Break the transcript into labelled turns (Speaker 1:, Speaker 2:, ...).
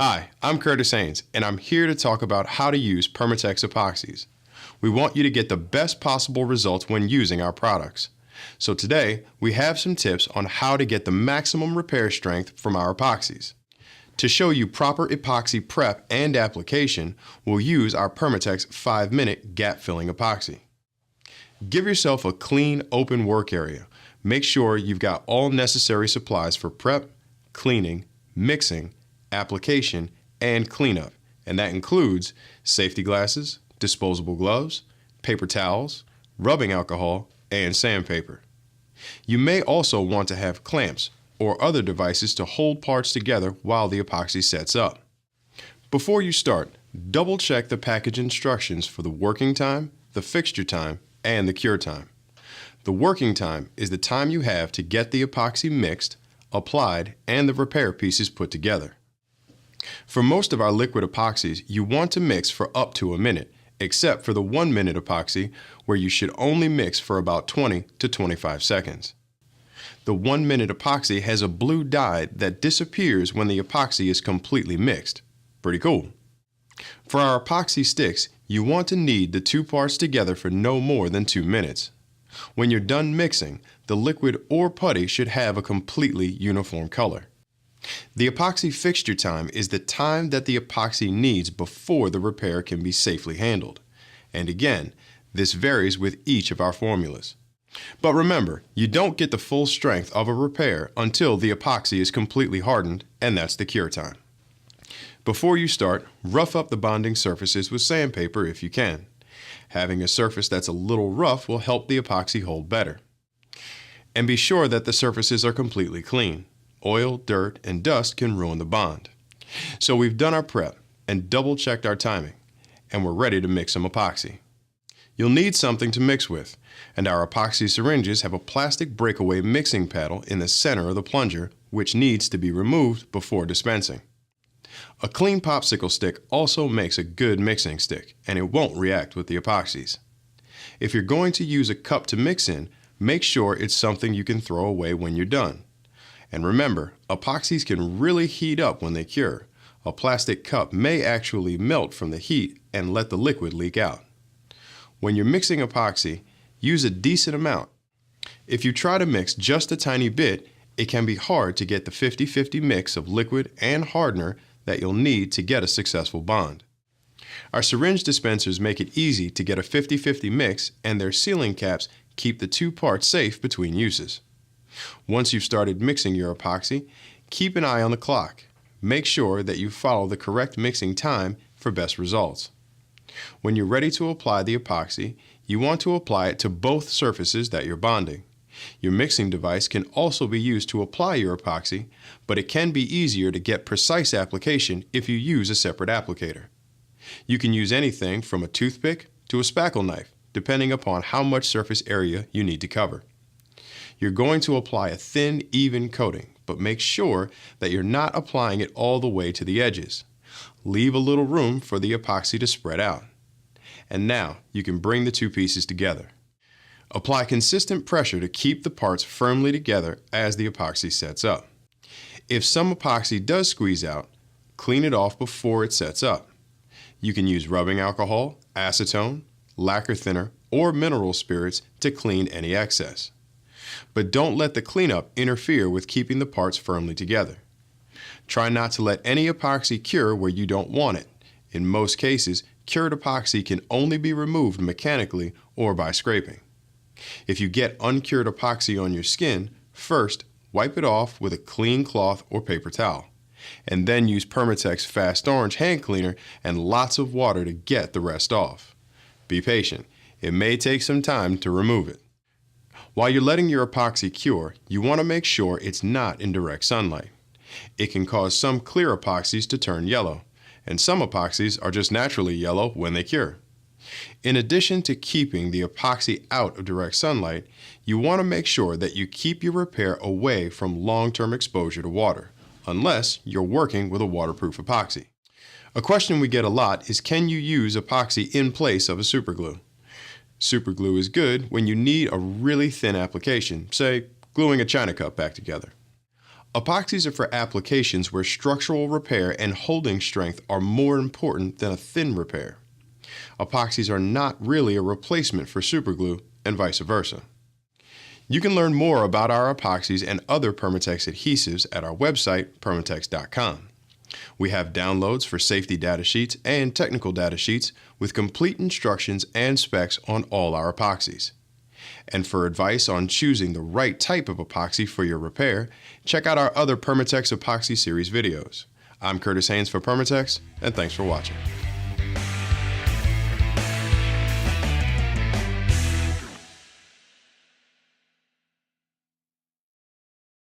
Speaker 1: Hi, I'm Curtis Haines, and I'm here to talk about how to use Permatex epoxies. We want you to get the best possible results when using our products. So today, we have some tips on how to get the maximum repair strength from our epoxies. To show you proper epoxy prep and application, we'll use our Permatex 5-minute gap-filling epoxy. Give yourself a clean, open work area. Make sure you've got all necessary supplies for prep, cleaning, mixing, application, and cleanup, and that includes safety glasses, disposable gloves, paper towels, rubbing alcohol, and sandpaper. You may also want to have clamps or other devices to hold parts together while the epoxy sets up. Before you start, double check the package instructions for the working time, the fixture time, and the cure time. The working time is the time you have to get the epoxy mixed, applied, and the repair pieces put together. For most of our liquid epoxies, you want to mix for up to a minute, except for the 1-minute epoxy, where you should only mix for about 20 to 25 seconds. The 1-minute epoxy has a blue dye that disappears when the epoxy is completely mixed. Pretty cool. For our epoxy sticks, you want to knead the two parts together for no more than 2 minutes. When you're done mixing, the liquid or putty should have a completely uniform color. The epoxy fixture time is the time that the epoxy needs before the repair can be safely handled. And again, this varies with each of our formulas. But remember, you don't get the full strength of a repair until the epoxy is completely hardened, and that's the cure time. Before you start, rough up the bonding surfaces with sandpaper if you can. Having a surface that's a little rough will help the epoxy hold better. And be sure that the surfaces are completely clean. Oil, dirt, and dust can ruin the bond. So we've done our prep and double-checked our timing, and we're ready to mix some epoxy. You'll need something to mix with, and our epoxy syringes have a plastic breakaway mixing paddle in the center of the plunger, which needs to be removed before dispensing. A clean popsicle stick also makes a good mixing stick, and it won't react with the epoxies. If you're going to use a cup to mix in, make sure it's something you can throw away when you're done. And remember, epoxies can really heat up when they cure. A plastic cup may actually melt from the heat and let the liquid leak out. When you're mixing epoxy, use a decent amount. If you try to mix just a tiny bit, it can be hard to get the 50-50 mix of liquid and hardener that you'll need to get a successful bond. Our syringe dispensers make it easy to get a 50-50 mix, and their sealing caps keep the two parts safe between uses. Once you've started mixing your epoxy, keep an eye on the clock. Make sure that you follow the correct mixing time for best results. When you're ready to apply the epoxy, you want to apply it to both surfaces that you're bonding. Your mixing device can also be used to apply your epoxy, but it can be easier to get precise application if you use a separate applicator. You can use anything from a toothpick to a spackle knife, depending upon how much surface area you need to cover. You're going to apply a thin, even coating, but make sure that you're not applying it all the way to the edges. Leave a little room for the epoxy to spread out. And now you can bring the two pieces together. Apply consistent pressure to keep the parts firmly together as the epoxy sets up. If some epoxy does squeeze out, clean it off before it sets up. You can use rubbing alcohol, acetone, lacquer thinner, or mineral spirits to clean any excess. But don't let the cleanup interfere with keeping the parts firmly together. Try not to let any epoxy cure where you don't want it. In most cases, cured epoxy can only be removed mechanically or by scraping. If you get uncured epoxy on your skin, first wipe it off with a clean cloth or paper towel, and then use Permatex Fast Orange hand cleaner and lots of water to get the rest off. Be patient. It may take some time to remove it. While you're letting your epoxy cure, you want to make sure it's not in direct sunlight. It can cause some clear epoxies to turn yellow, and some epoxies are just naturally yellow when they cure. In addition to keeping the epoxy out of direct sunlight, you want to make sure that you keep your repair away from long-term exposure to water, unless you're working with a waterproof epoxy. A question we get a lot is, can you use epoxy in place of a superglue? Superglue is good when you need a really thin application, say gluing a china cup back together. Epoxies are for applications where structural repair and holding strength are more important than a thin repair. Epoxies are not really a replacement for superglue, and vice versa. You can learn more about our epoxies and other Permatex adhesives at our website, permatex.com. We have downloads for safety data sheets and technical data sheets with complete instructions and specs on all our epoxies. And for advice on choosing the right type of epoxy for your repair, check out our other Permatex Epoxy series videos. I'm Curtis Haines for Permatex, and thanks for watching.